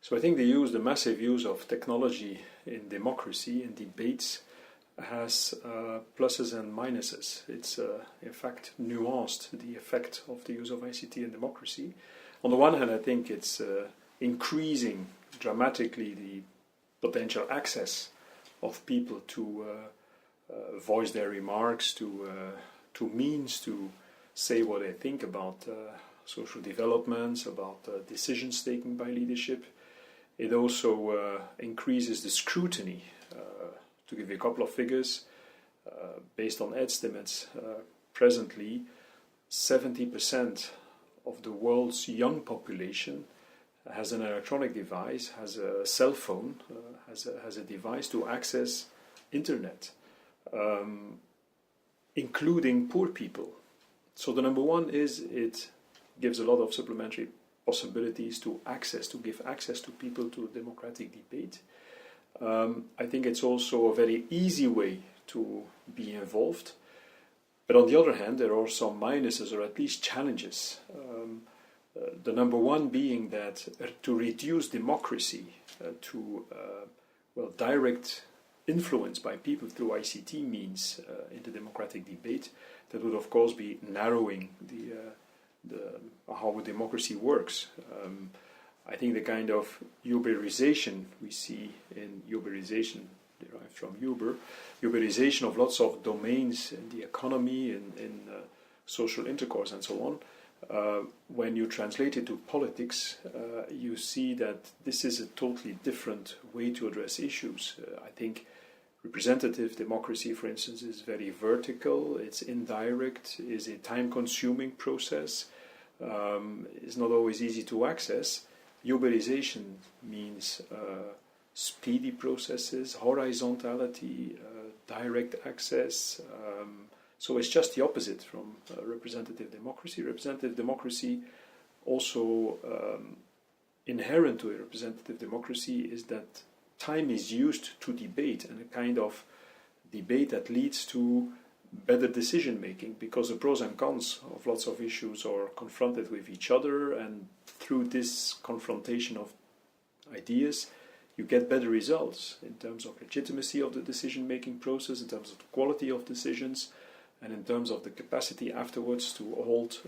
So I think the massive use of technology in democracy, in debates, has pluses and minuses. It's in fact nuanced, the effect of the use of ICT in democracy. On the one hand, I think it's increasing dramatically the potential access of people to voice their remarks, to means to say what they think about social developments, about decisions taken by leadership. It also increases the scrutiny. To give you a couple of figures, based on estimates, presently 70% of the world's young population has an electronic device, has a cell phone, has a device to access internet, including poor people. So the number one is it gives a lot of supplementary possibilities to give access to people to democratic debate. I think it's also a very easy way to be involved. But on the other hand, there are some minuses or at least challenges. The number one being that to reduce democracy to direct influence by people through ICT means in the democratic debate, that would of course be narrowing how democracy works. I think the kind of Uberization we see in Uberization, derived from Uberization of lots of domains in the economy, in social intercourse and so on, when you translate it to politics, you see that this is a totally different way to address issues. I think representative democracy, for instance, is very vertical, it's indirect, is a time-consuming process, is not always easy to access. Uberization means speedy processes, horizontality, direct access. So it's just the opposite from representative democracy. Representative democracy, also inherent to a representative democracy, is that time is used to debate, and a kind of debate that leads to better decision making, because the pros and cons of lots of issues are confronted with each other, and through this confrontation of ideas you get better results in terms of legitimacy of the decision making process, in terms of the quality of decisions, and in terms of the capacity afterwards to hold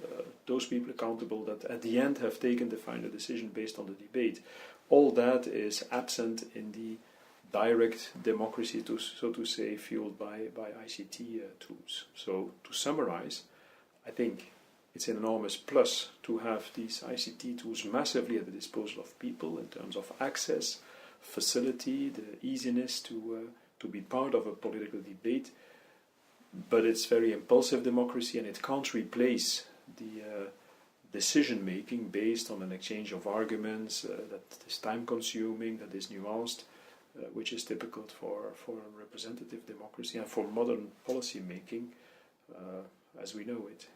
those people accountable that at the end have taken the final decision based on the debate. All that is absent in the direct democracy, so to say, fueled by ICT tools. So to summarize, I think it's an enormous plus to have these ICT tools massively at the disposal of people in terms of access, facility, the easiness to be part of a political debate. But it's very impulsive democracy, and it can't replace the decision-making based on an exchange of arguments that is time-consuming, that is nuanced, which is typical for representative democracy and for modern policy making as we know it.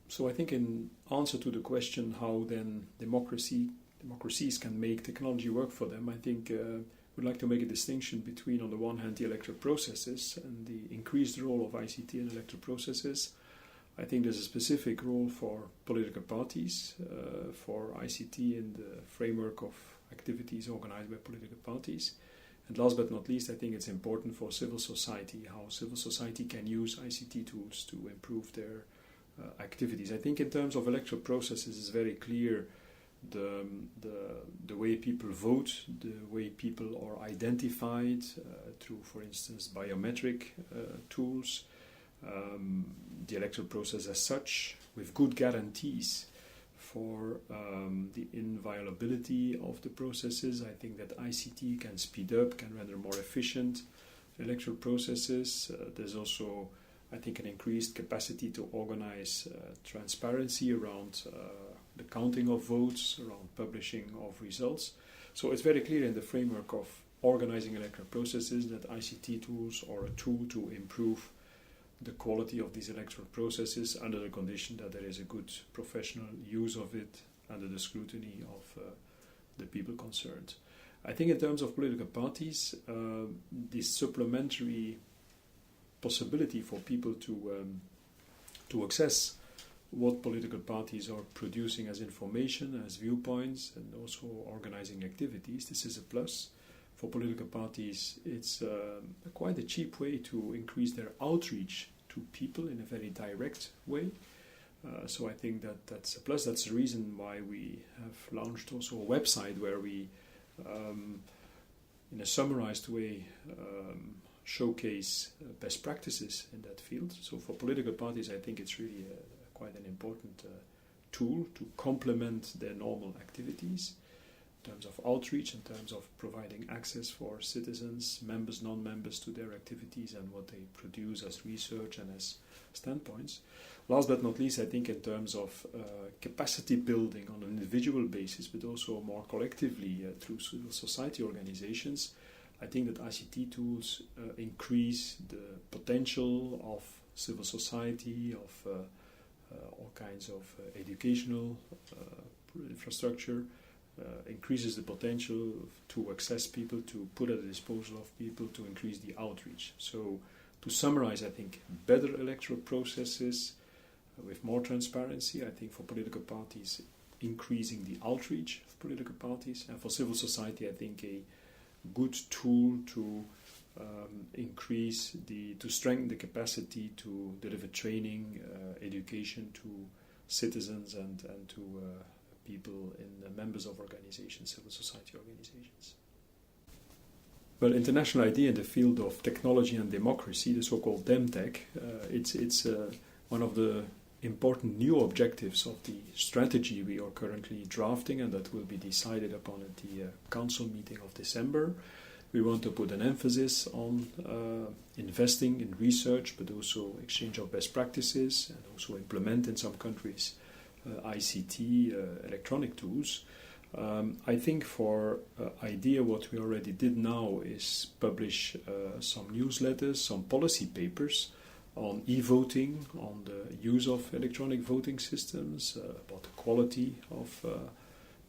So I think in answer to the question how then democracies can make technology work for them, I think we'd like to make a distinction between, on the one hand, the electoral processes and the increased role of ICT in electoral processes. I think there's a specific role for political parties, for ICT in the framework of activities organized by political parties. And last but not least, I think it's important for civil society, how civil society can use ICT tools to improve their activities. I think in terms of electoral processes, it's very clear the way people vote, the way people are identified through, for instance, biometric tools, the electoral process as such, with good guarantees for the inviolability of the processes. I think that ICT can speed up, can render more efficient electoral processes. There's also, I think, an increased capacity to organize transparency around the counting of votes, around publishing of results. So it's very clear in the framework of organizing electoral processes that ICT tools are a tool to improve the quality of these electoral processes under the condition that there is a good professional use of it under the scrutiny of the people concerned. I think in terms of political parties, this supplementary possibility for people to access what political parties are producing as information, as viewpoints, and also organizing activities. This is a plus. For political parties, it's quite a cheap way to increase their outreach to people in a very direct way. So I think that's a plus. That's the reason why we have launched also a website where we, in a summarized way, showcase best practices in that field. So for political parties, I think it's really quite an important tool to complement their normal activities in terms of outreach, in terms of providing access for citizens, members, non-members to their activities and what they produce as research and as standpoints. Last but not least, I think in terms of capacity building on an individual basis, but also more collectively through civil society organizations, I think that ICT tools increase the potential of civil society, of all kinds of educational infrastructure, increases the potential to access people, to put at the disposal of people, to increase the outreach. So to summarize, I think better electoral processes with more transparency, I think for political parties, increasing the outreach of political parties, and for civil society, I think a good tool to to strengthen the capacity to deliver training, education to citizens and to people in members of organizations, civil society organizations. Well, international idea in the field of technology and democracy, the so-called DemTech, it's one of the important new objectives of the strategy we are currently drafting and that will be decided upon at the council meeting of December. We want to put an emphasis on investing in research, but also exchange of best practices and also implement in some countries ICT, electronic tools. I think for IDEA what we already did now is publish some newsletters, some policy papers on e-voting, on the use of electronic voting systems, about the quality of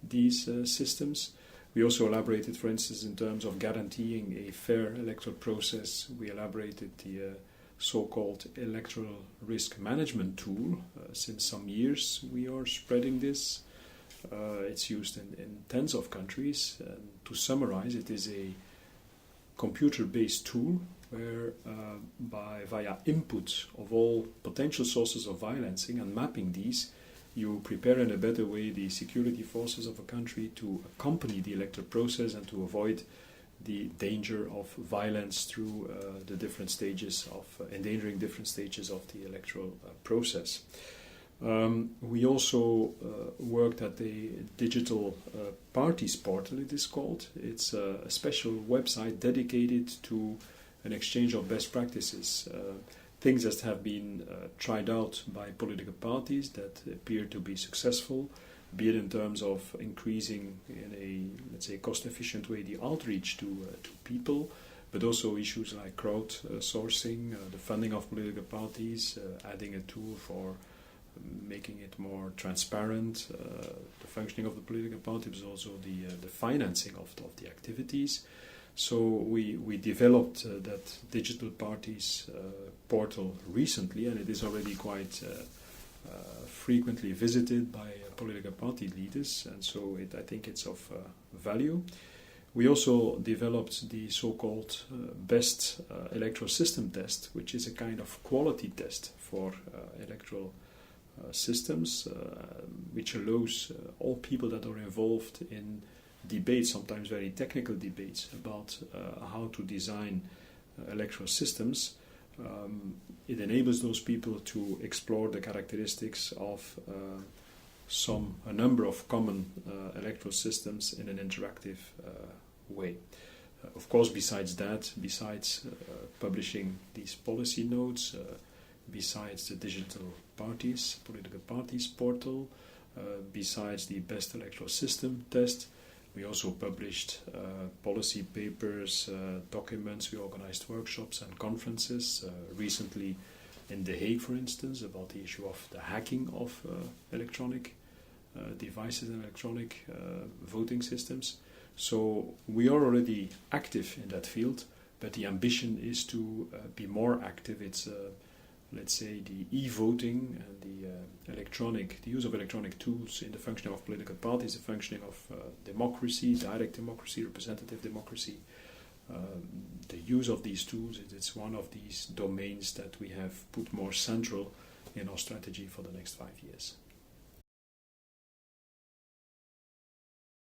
these systems. We also elaborated, for instance, in terms of guaranteeing a fair electoral process, we elaborated the so-called electoral risk management tool. Since some years we are spreading this. It's used in tens of countries. And to summarize, it is a computer-based tool where via input of all potential sources of violencing and mapping these, you prepare in a better way the security forces of a country to accompany the electoral process and to avoid the danger of violence through the different stages of endangering different stages of the electoral process. We also worked at the digital parties portal, it is called. It's a special website dedicated to an exchange of best practices, things that have been tried out by political parties that appear to be successful, be it in terms of increasing in a, let's say, cost-efficient way the outreach to people, but also issues like crowdsourcing, the funding of political parties, adding a tool for making it more transparent, the functioning of the political party, but also the financing of the activities. So we developed that digital parties portal recently, and it is already quite frequently visited by political party leaders, and so I think it's of value. We also developed the so-called best electoral system test, which is a kind of quality test for electoral systems, which allows all people that are involved in debates, sometimes very technical debates, about how to design electoral systems. It enables those people to explore the characteristics of a number of common electoral systems in an interactive way. Of course, besides publishing these policy notes, besides the digital parties, political parties portal, besides the best electoral system test, we also published policy papers, documents. We organized workshops and conferences recently in The Hague, for instance, about the issue of the hacking of electronic devices and electronic voting systems. So we are already active in that field, but the ambition is to be more active. It's let's say, the e-voting and the use of electronic tools in the functioning of political parties, the functioning of democracy, direct democracy, representative democracy. The use of these tools, it's one of these domains that we have put more central in our strategy for the next 5 years.